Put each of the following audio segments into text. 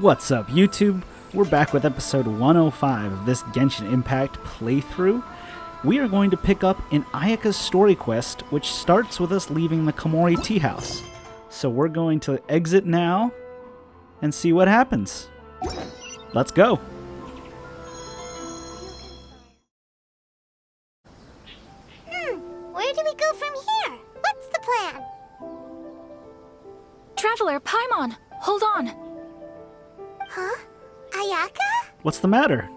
What's up, YouTube? We're back with episode 105 of this Genshin Impact playthrough. We are going to pick up in Ayaka's story quest, which starts with us leaving the Komori tea house. So we're going to exit now and see what happens. Let's go! Where do we go from here? What's the plan? Traveler, Paimon, hold on. Huh? Ayaka? What's the matter?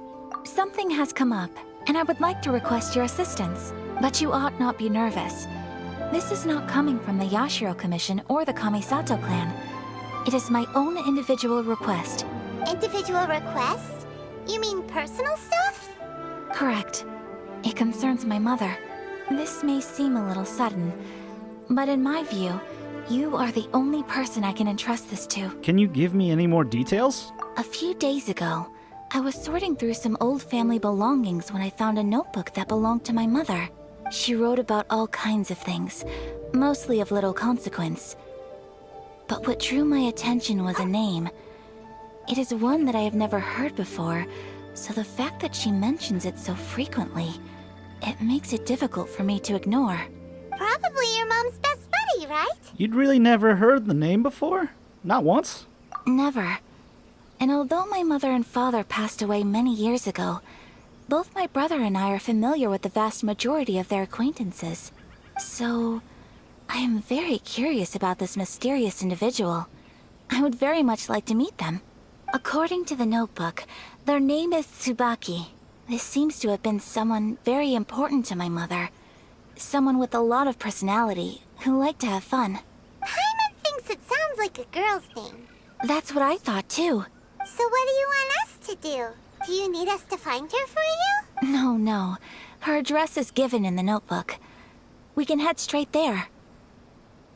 Something has come up, and I would like to request your assistance. But you ought not be nervous. This is not coming from the Yashiro Commission or the Kamisato clan. It is my own individual request. Individual request? You mean personal stuff? Correct. It concerns my mother. This may seem a little sudden, but in my view, you are the only person I can entrust this to. Can you give me any more details? A few days ago, I was sorting through some old family belongings when I found a notebook that belonged to my mother. She wrote about all kinds of things, mostly of little consequence. But what drew my attention was a name. It is one that I have never heard before, so the fact that she mentions it so frequently, it makes it difficult for me to ignore. Probably your mom's best buddy, right? You'd really never heard the name before? Not once? Never. And although my mother and father passed away many years ago, both my brother and I are familiar with the vast majority of their acquaintances. So, I am very curious about this mysterious individual. I would very much like to meet them. According to the notebook, their name is Tsubaki. This seems to have been someone very important to my mother. Someone with a lot of personality, who liked to have fun. Paimon thinks it sounds like a girl's name. That's what I thought too. So what do you want us to do? Do you need us to find her for you? No. Her address is given in the notebook. We can head straight there.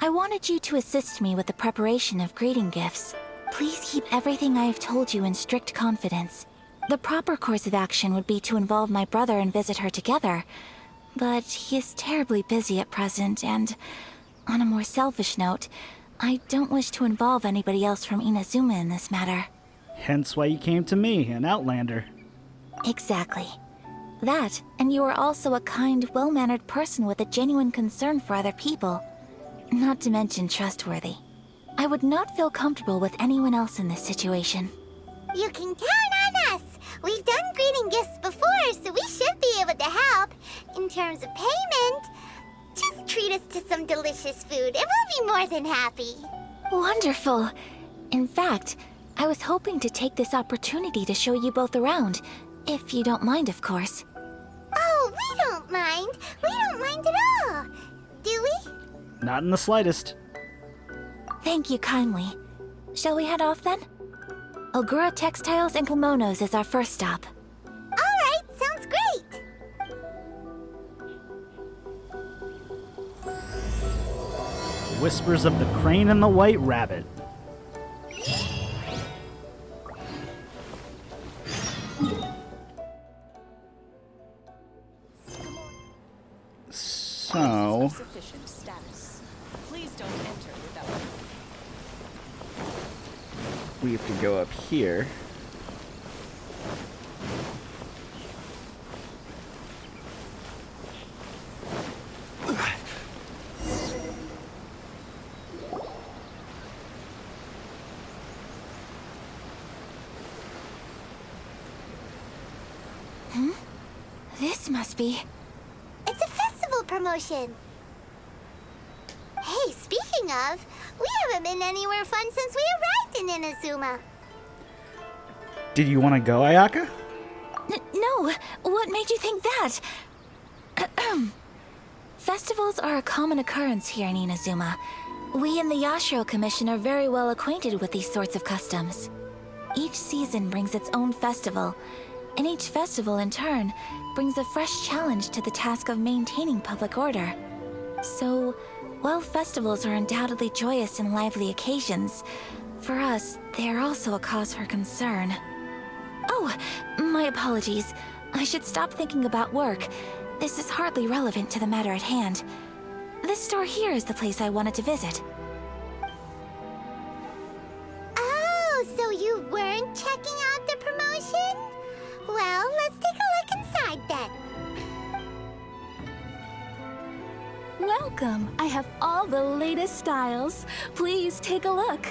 I wanted you to assist me with the preparation of greeting gifts. Please keep everything I have told you in strict confidence. The proper course of action would be to involve my brother and visit her together, but he is terribly busy at present, and on a more selfish note, I don't wish to involve anybody else from Inazuma in this matter. Hence why you came to me, an outlander. Exactly. That, and you are also a kind, well-mannered person with a genuine concern for other people. Not to mention trustworthy. I would not feel comfortable with anyone else in this situation. You can count on us! We've done greeting gifts before, so we should be able to help. In terms of payment, just treat us to some delicious food and we'll be more than happy. Wonderful! In fact, I was hoping to take this opportunity to show you both around, if you don't mind, of course. Oh, we don't mind. We don't mind at all. Do we? Not in the slightest. Thank you kindly. Shall we head off then? Ogura Textiles and Kimonos is our first stop. Alright, sounds great. Whispers of the Crane and the White Rabbit. So, Sufficient status. Please don't enter without. we have to go up here. This must be... It's a festival promotion. Hey, speaking of, we haven't been anywhere fun since we arrived in Inazuma. Did you want to go, Ayaka? No, what made you think that? Festivals are a common occurrence here in Inazuma. We in the Yashiro Commission are very well acquainted with these sorts of customs. Each season brings its own festival, and each festival in turn brings a fresh challenge to the task of maintaining public order. So, while festivals are undoubtedly joyous and lively occasions, for us, they are also a cause for concern. Oh, my apologies. I should stop thinking about work. This is hardly relevant to the matter at hand. This store here is the place I wanted to visit. Oh, so you weren't Welcome. I have all the latest styles. Please take a look.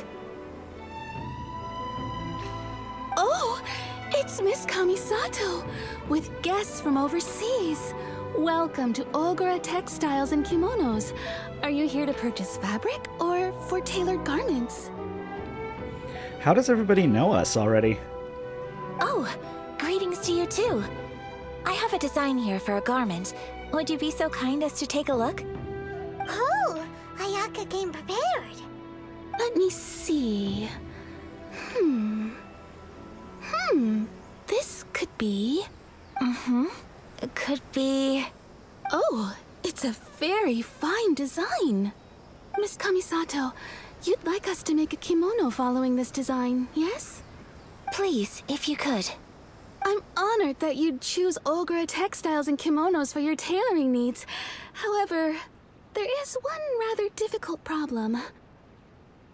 Oh, it's Miss Kamisato with guests from overseas. Welcome to Ogura Textiles and Kimonos. Are you here to purchase fabric or for tailored garments? How does everybody know us already? Oh, greetings to you too. I have a design here for a garment. Would you be so kind as to take a look? Oh, Ayaka came prepared. Let me see. This could be... It could be... Oh, it's a very fine design. Miss Kamisato, you'd like us to make a kimono following this design, yes? Please, if you could. I'm honored that you'd choose Ogura Textiles and Kimonos for your tailoring needs. However, there is one rather difficult problem.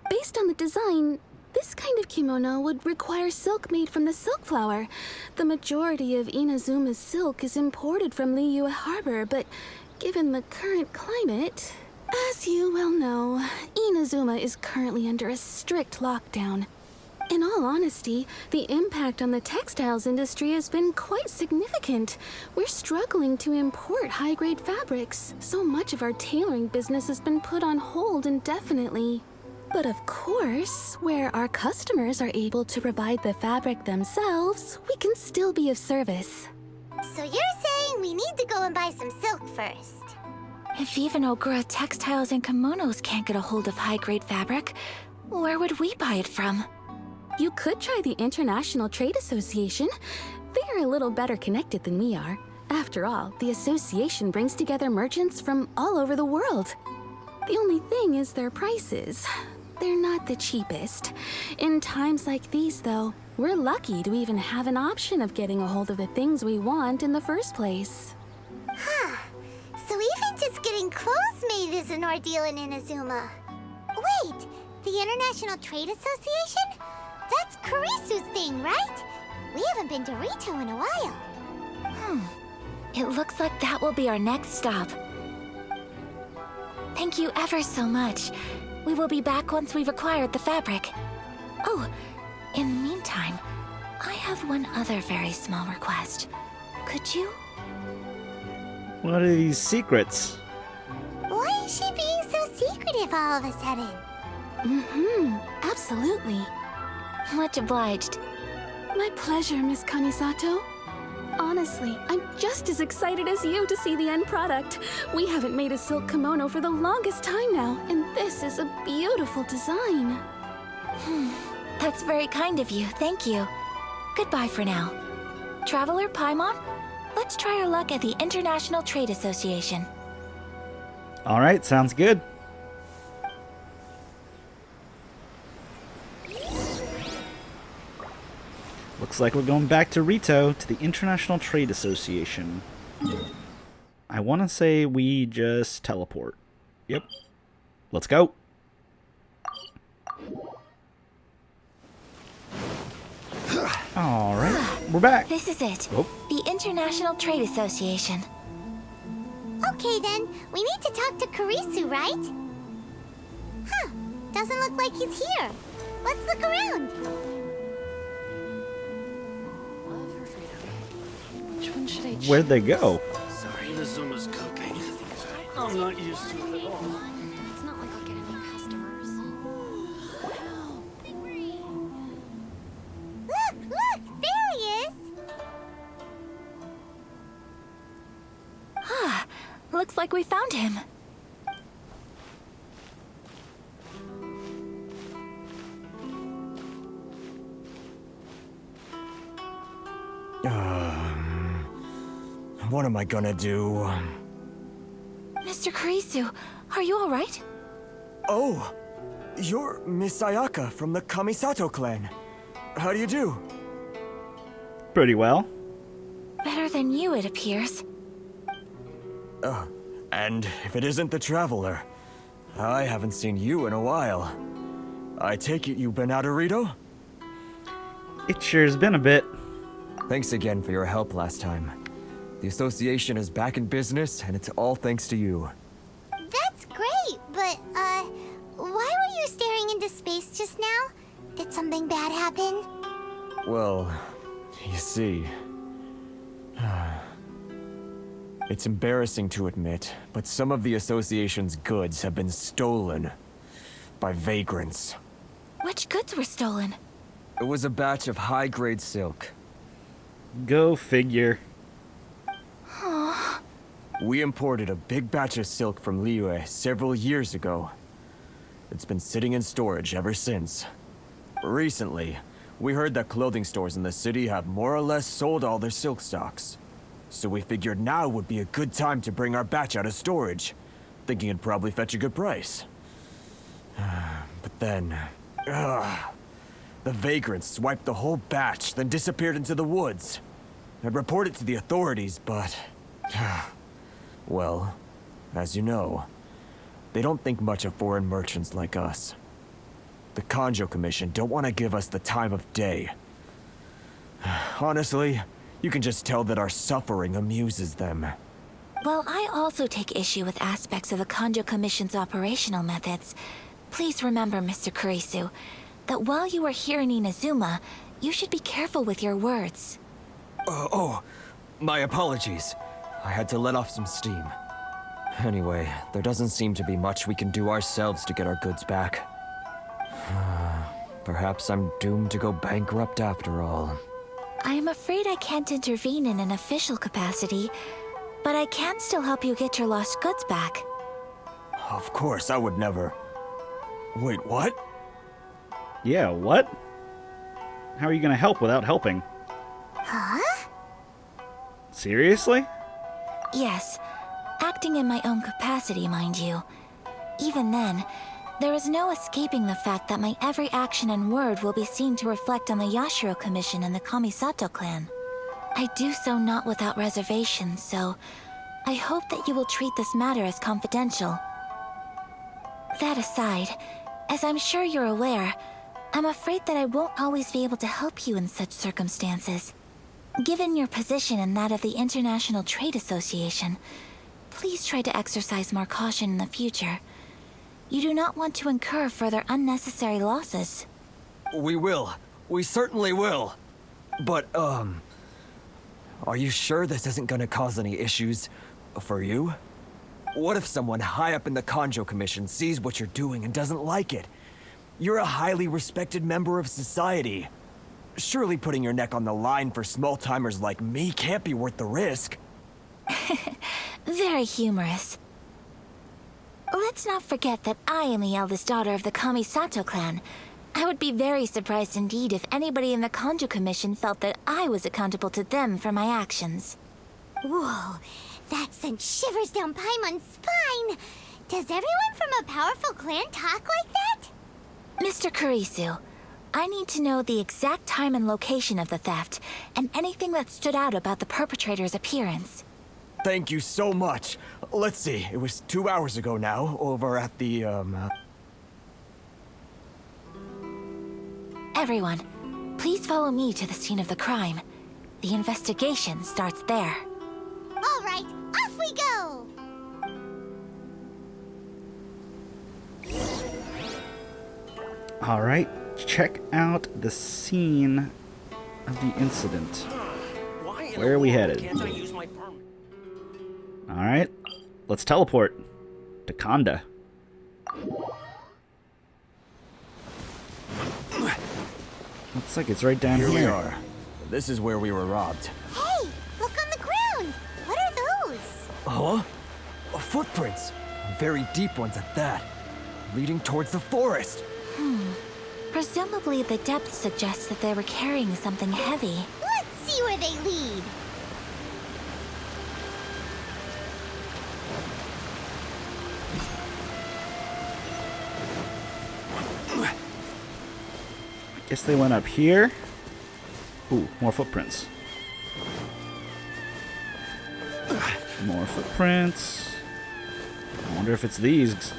Based on the design, this kind of kimono would require silk made from the silk flower. The majority of Inazuma's silk is imported from Liyue Harbor, but given the current climate, as you well know, Inazuma is currently under a strict lockdown. In all honesty, the impact on the textiles industry has been quite significant. We're struggling to import high-grade fabrics. So much of our tailoring business has been put on hold indefinitely. But of course, where our customers are able to provide the fabric themselves, we can still be of service. So you're saying we need to go and buy some silk first? If even Ogura Textiles and Kimonos can't get a hold of high-grade fabric, where would we buy it from? You could try the International Trade Association. They're a little better connected than we are. After all, the association brings together merchants from all over the world. The only thing is their prices. They're not the cheapest. In times like these, though, we're lucky to even have an option of getting a hold of the things we want in the first place. So even just getting clothes made is an ordeal in Inazuma. Wait, the International Trade Association? That's Kurisu's thing, right? We haven't been to Rito in a while. It looks like that will be our next stop. Thank you ever so much. We will be back once we've acquired the fabric. Oh, in the meantime, I have one other very small request. Could you? What are these secrets? Why is she being so secretive all of a sudden? Absolutely. Much obliged. My pleasure, Miss Kamisato. Honestly, I'm just as excited as you to see the end product. We haven't made a silk kimono for the longest time now, and this is a beautiful design. That's very kind of you, thank you. Goodbye for now. Traveler Paimon, let's try our luck at the International Trade Association. Alright, sounds good. Looks like we're going back to Rito, to the International Trade Association. I want to say we just teleport. Yep. Let's go. Alright, we're back. This is it. Oh. The International Trade Association. Okay then, we need to talk to Kurisu, right? Doesn't look like he's here. Let's look around. Which one should I choose? Where'd they go? Sorry, Inazuma's cooking. I'm not used to it at all. It's not like I'll get any customers. Look, there he is. Looks like we found him. What am I gonna do? Mr. Kurisu, are you alright? Oh, you're Miss Ayaka from the Kamisato clan. How do you do? Pretty well. Better than you, it appears. And if it isn't the Traveler, I haven't seen you in a while. I take it you've been out of Rito? It sure's been a bit. Thanks again for your help last time. The association is back in business, and it's all thanks to you. why were you staring into space just now? Did something bad happen? Well, you see... It's embarrassing to admit, but some of the association's goods have been stolen by vagrants. Which goods were stolen? It was a batch of high-grade silk. Go figure. We imported a big batch of silk from Liyue several years ago. It's been sitting in storage ever since. Recently, we heard that clothing stores in the city have more or less sold all their silk stocks. So we figured now would be a good time to bring our batch out of storage, thinking it'd probably fetch a good price. But then... the vagrants swiped the whole batch, then disappeared into the woods. I'd report it to the authorities, but... well, as you know, they don't think much of foreign merchants like us. The Kanjo Commission don't want to give us the time of day. Honestly, you can just tell that our suffering amuses them. Well, I also take issue with aspects of the Kanjo Commission's operational methods. Please remember, Mr. Kurisu, that while you are here in Inazuma, you should be careful with your words. My apologies. I had to let off some steam. Anyway, there doesn't seem to be much we can do ourselves to get our goods back. Perhaps I'm doomed to go bankrupt after all. I am afraid I can't intervene in an official capacity, but I can still help you get your lost goods back. Of course, I would never... Wait, what? Yeah, what? How are you gonna help without helping? Huh? Seriously? Yes, acting in my own capacity, mind you. Even then, there is no escaping the fact that my every action and word will be seen to reflect on the Yashiro Commission and the Kamisato clan. I do so not without reservations, so I hope that you will treat this matter as confidential. That aside, as I'm sure you're aware, I'm afraid that I won't always be able to help you in such circumstances. Given your position and that of the International Trade Association, please try to exercise more caution in the future. You do not want to incur further unnecessary losses. We will. We certainly will. But, are you sure this isn't gonna cause any issues for you? What if someone high up in the Kanjo Commission sees what you're doing and doesn't like it? You're a highly respected member of society. Surely putting your neck on the line for small-timers like me can't be worth the risk. Very humorous. Let's not forget that I am the eldest daughter of the Kamisato clan. I would be very surprised indeed if anybody in the Kanjo Commission felt that I was accountable to them for my actions. Whoa, that sent shivers down Paimon's spine. Does everyone from a powerful clan talk like that? Mr. Kurisu, I need to know the exact time and location of the theft, and anything that stood out about the perpetrator's appearance. Thank you so much. Let's see, it was 2 hours ago now, over at the, Everyone, please follow me to the scene of the crime. The investigation starts there. All right, off we go! Alright, check out the scene of the incident. Where are we headed? Can't I use my permit? Alright, let's teleport to Kanda. Looks like it's right down here. Here we are. This is where we were robbed. Hey, look on the ground! What are those? Huh? Footprints. Very deep ones at that. Leading towards the forest. Presumably the depth suggests that they were carrying something heavy. Let's see where they lead. Guess they went up here. Ooh, more footprints. More footprints. I wonder if it's these.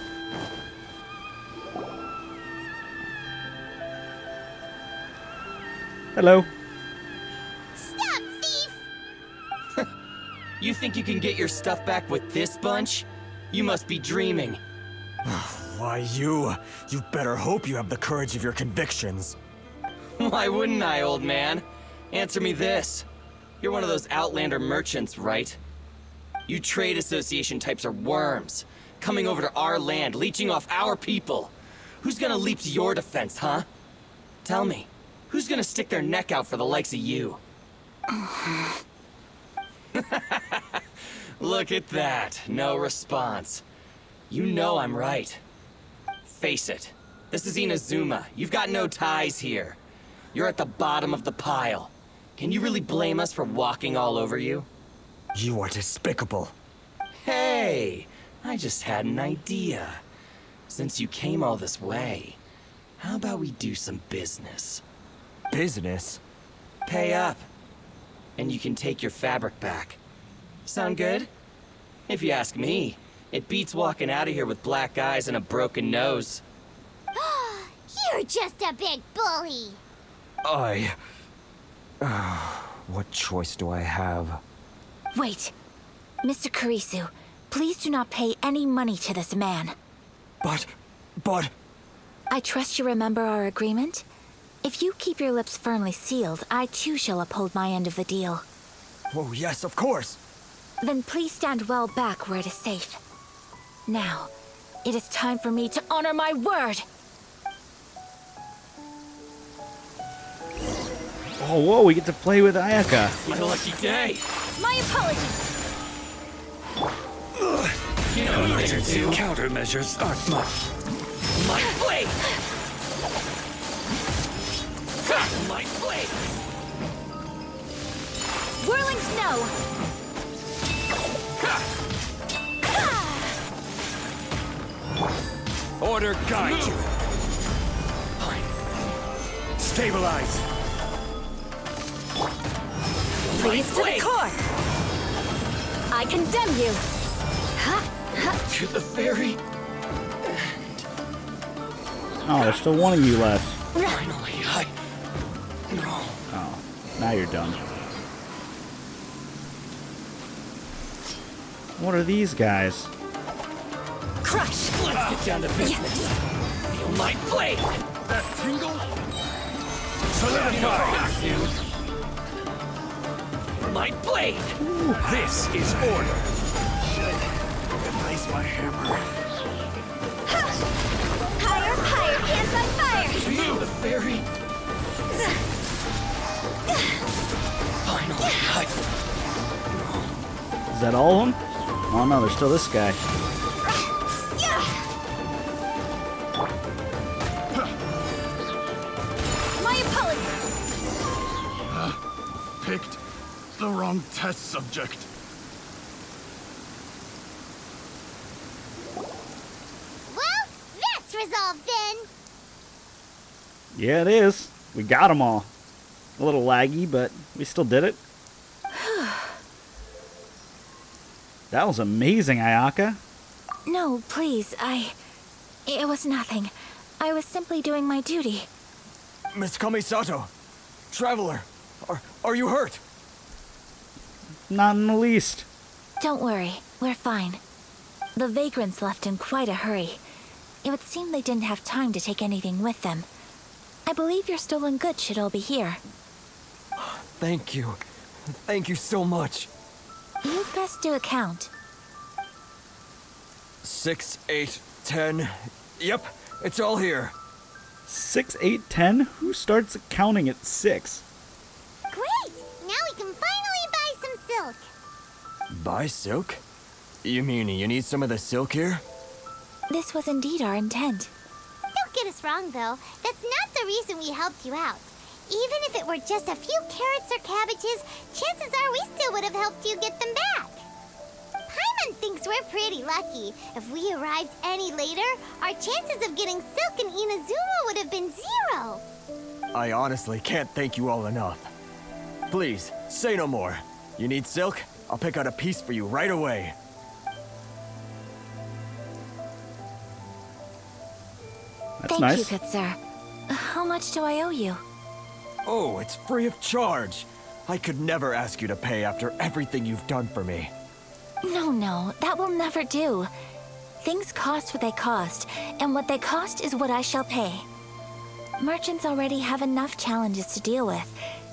Hello. Stop, thief! You think you can get your stuff back with this bunch? You must be dreaming. Why, you better hope you have the courage of your convictions. Why wouldn't I, old man? Answer me this. You're one of those Outlander merchants, right? You trade association types are worms, coming over to our land, leeching off our people. Who's gonna leap to your defense, huh? Tell me, who's gonna stick their neck out for the likes of you? Look at that, no response. You know I'm right. Face it, this is Inazuma. You've got no ties here. You're at the bottom of the pile. Can you really blame us for walking all over you? You are despicable. Hey, I just had an idea. Since you came all this way, how about we do some business? Business? Pay up, and you can take your fabric back. Sound good? If you ask me, it beats walking out of here with black eyes and a broken nose. You're just a big bully. What choice do I have? Wait. Mr. Kurisu, please do not pay any money to this man. But... I trust you remember our agreement? If you keep your lips firmly sealed, I too shall uphold my end of the deal. Oh, yes, of course. Then please stand well back where it is safe. Now, it is time for me to honor my word! Oh, whoa, we get to play with Ayaka. My lucky day. My apologies! You know what to do. Countermeasures aren't much. My blade! My blade! Whirling snow! Order guide you. Fine. Stabilize. Freeze to the core! I condemn you! To the very Oh, there's still one of you left. finally, No. Oh, now you're done. What are these guys? Crush! Let's get down to business. Feel my blade! That tingle? Solidify. My blade! This is order. Replace my hammer. Higher, higher, hands on fire. To the very finally, Is that all of them? Oh no, there's still this guy. My apologies! Picked the wrong test subject. Well, that's resolved then. Yeah, it is. We got them all. A little laggy, but we still did it. That was amazing, Ayaka. No, please, It was nothing. I was simply doing my duty. Miss Kamisato, traveler, are you hurt? Not in the least. Don't worry, we're fine. The vagrants left in quite a hurry. It would seem they didn't have time to take anything with them. I believe your stolen goods should all be here. Thank you. Thank you so much. You best do a count. 6, 8, 10. Yep, it's all here. 6, 8, 10? Who starts counting at 6? Great. Now we can finally buy some silk. Buy silk? You mean you need some of the silk here? This was indeed our intent. Don't get us wrong, though. That's not the reason we helped you out. Even if it were just a few carrots or cabbages, chances are we still would have helped you get them back. Paimon thinks we're pretty lucky. If we arrived any later, our chances of getting silk in Inazuma would have been 0. I honestly can't thank you all enough. Please, say no more. You need silk? I'll pick out a piece for you right away. That's Thank nice. you, good sir. How much do I owe you? Oh, it's free of charge. I could never ask you to pay after everything you've done for me. No, that will never do. Things cost what they cost, and what they cost is what I shall pay. Merchants already have enough challenges to deal with,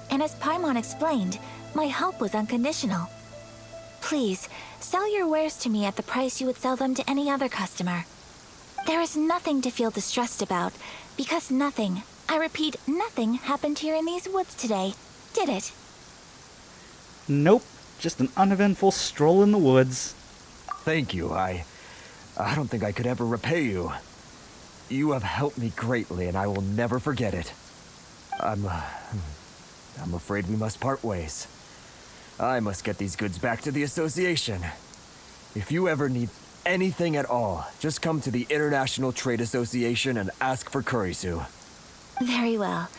and as Paimon explained, my help was unconditional. Please, sell your wares to me at the price you would sell them to any other customer. There is nothing to feel distressed about, because nothing, I repeat, nothing happened here in these woods today, did it? Nope, just an uneventful stroll in the woods. Thank you. I don't think I could ever repay you. You have helped me greatly, and I will never forget it. I'm afraid we must part ways. I must get these goods back to the association. If you ever need anything at all, just come to the International Trade Association and ask for Kurisu. Very well.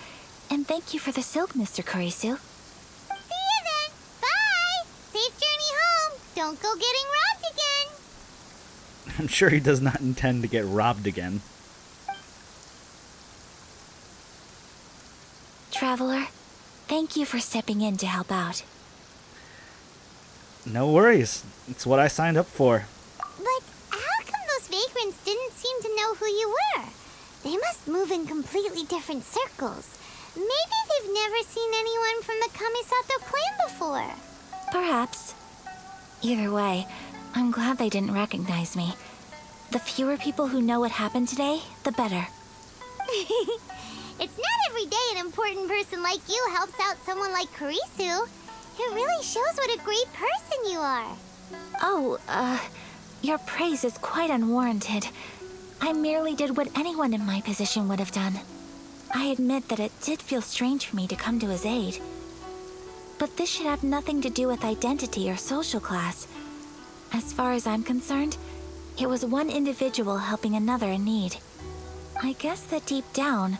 And thank you for the silk, Mr. Kurisu. See you then. Bye. Safe journey home. Don't go getting robbed again. I'm sure he does not intend to get robbed again. Traveler, thank you for stepping in to help out. No worries. It's what I signed up for. But how come those vagrants didn't seem to know who you were? They must move in completely different circles. Maybe they've never seen anyone from the Kamisato clan before. Perhaps. Either way, I'm glad they didn't recognize me. The fewer people who know what happened today, the better. It's not every day an important person like you helps out someone like Kurisu. It really shows what a great person you are. Oh, your praise is quite unwarranted. I merely did what anyone in my position would have done. I admit that it did feel strange for me to come to his aid. But this should have nothing to do with identity or social class. As far as I'm concerned, it was one individual helping another in need. I guess that deep down,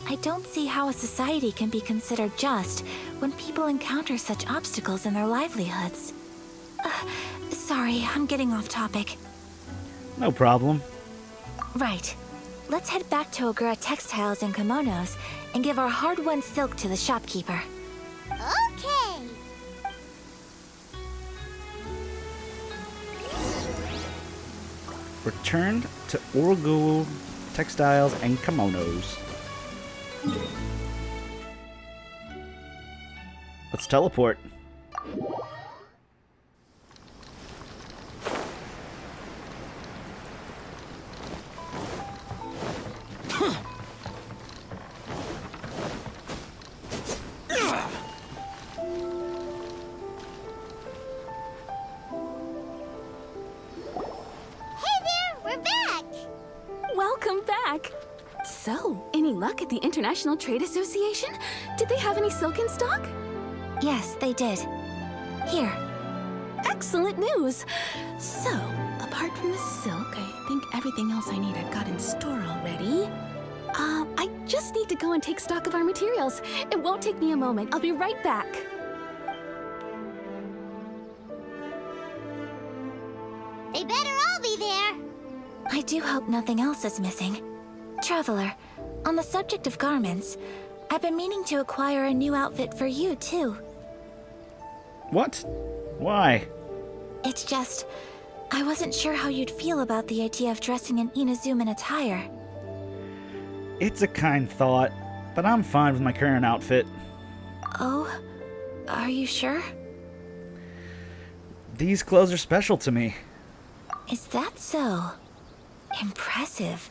I don't see how a society can be considered just when people encounter such obstacles in their livelihoods. Sorry, I'm getting off topic. No problem. Right. Let's head back to Ogura Textiles and Kimonos and give our hard-won silk to the shopkeeper. Okay. Returned to Ogura Textiles and Kimonos. Let's teleport. Welcome back! So, any luck at the International Trade Association? Did they have any silk in stock? Yes, they did. Here. Excellent news! So, apart from the silk, I think everything else I need I've got in store already. I just need to go and take stock of our materials. It won't take me a moment. I'll be right back. They better all be there. I do hope nothing else is missing. Traveler, on the subject of garments, I've been meaning to acquire a new outfit for you, too. What? Why? It's just, I wasn't sure how you'd feel about the idea of dressing in Inazuman attire. It's a kind thought, but I'm fine with my current outfit. Oh? Are you sure? These clothes are special to me. Is that so? Impressive.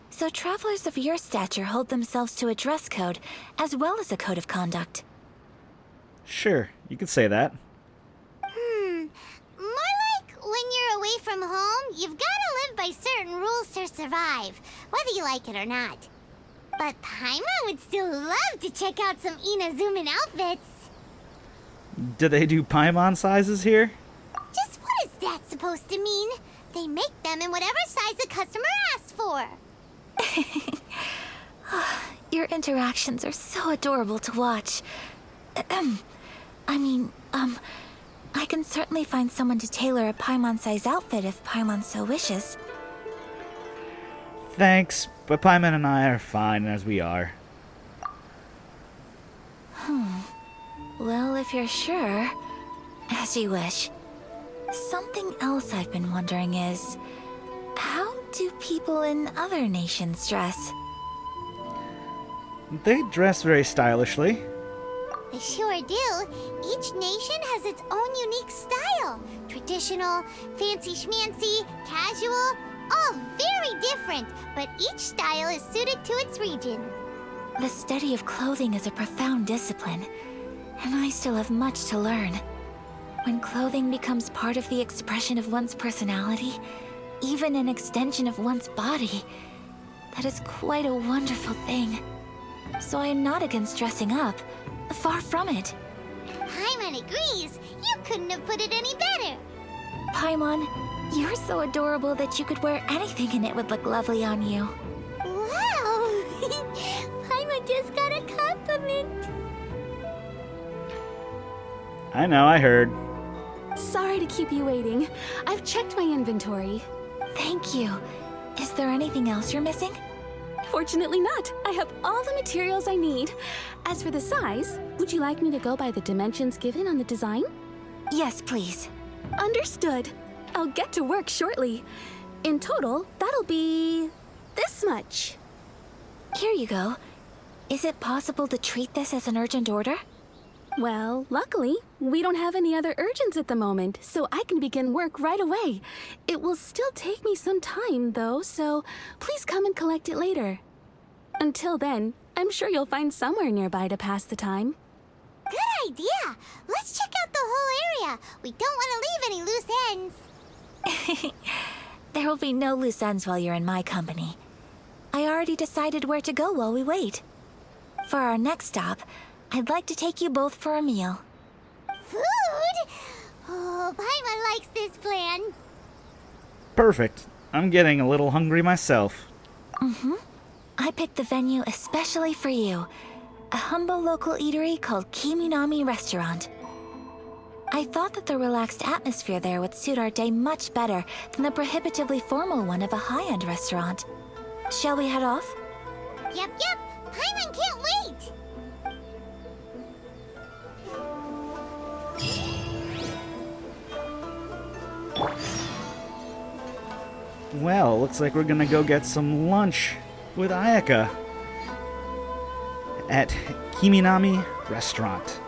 So travelers of your stature hold themselves to a dress code, as well as a code of conduct. Sure, you could say that. More like when you're away from home, you've got to live by certain rules to survive, whether you like it or not. But Paimon would still love to check out some Inazuman outfits. Do they do Paimon sizes here? Just what is that supposed to mean? They make them in whatever size the customer asks for. Your interactions are so adorable to watch. I can certainly find someone to tailor a Paimon-size outfit if Paimon so wishes. Thanks, but Paimon and I are fine as we are. Well, if you're sure, as you wish. Something else I've been wondering is, do people in other nations dress? They dress very stylishly. They sure do. Each nation has its own unique style. Traditional, fancy schmancy, casual, all very different, but each style is suited to its region. The study of clothing is a profound discipline, and I still have much to learn. When clothing becomes part of the expression of one's personality, even an extension of one's body, that is quite a wonderful thing. So I am not against dressing up. Far from it. Paimon agrees. You couldn't have put it any better. Paimon, you're so adorable that you could wear anything and it would look lovely on you. Wow! Paimon just got a compliment. I know, I heard. Sorry to keep you waiting. I've checked my inventory. Thank you. Is there anything else you're missing? Fortunately not. I have all the materials I need. As for the size, would you like me to go by the dimensions given on the design? Yes, please. Understood. I'll get to work shortly. In total, that'll be this much. Here you go. Is it possible to treat this as an urgent order? Well, luckily, we don't have any other urgents at the moment, so I can begin work right away. It will still take me some time, though, so please come and collect it later. Until then, I'm sure you'll find somewhere nearby to pass the time. Good idea. Let's check out the whole area. We don't want to leave any loose ends. There will be no loose ends while you're in my company. I already decided where to go while we wait. For our next stop, I'd like to take you both for a meal. Food? Oh, Paimon likes this plan. Perfect. I'm getting a little hungry myself. I picked the venue especially for you. A humble local eatery called Kiminami Restaurant. I thought that the relaxed atmosphere there would suit our day much better than the prohibitively formal one of a high-end restaurant. Shall we head off? Yep. Paimon can't wait. Well, looks like we're gonna go get some lunch with Ayaka at Kiminami Restaurant.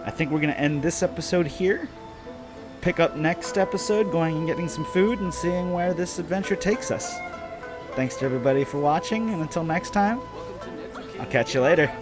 I think we're gonna end this episode here. Pick up next episode, going and getting some food and seeing where this adventure takes us. Thanks to everybody for watching, and until next time, I'll catch you later.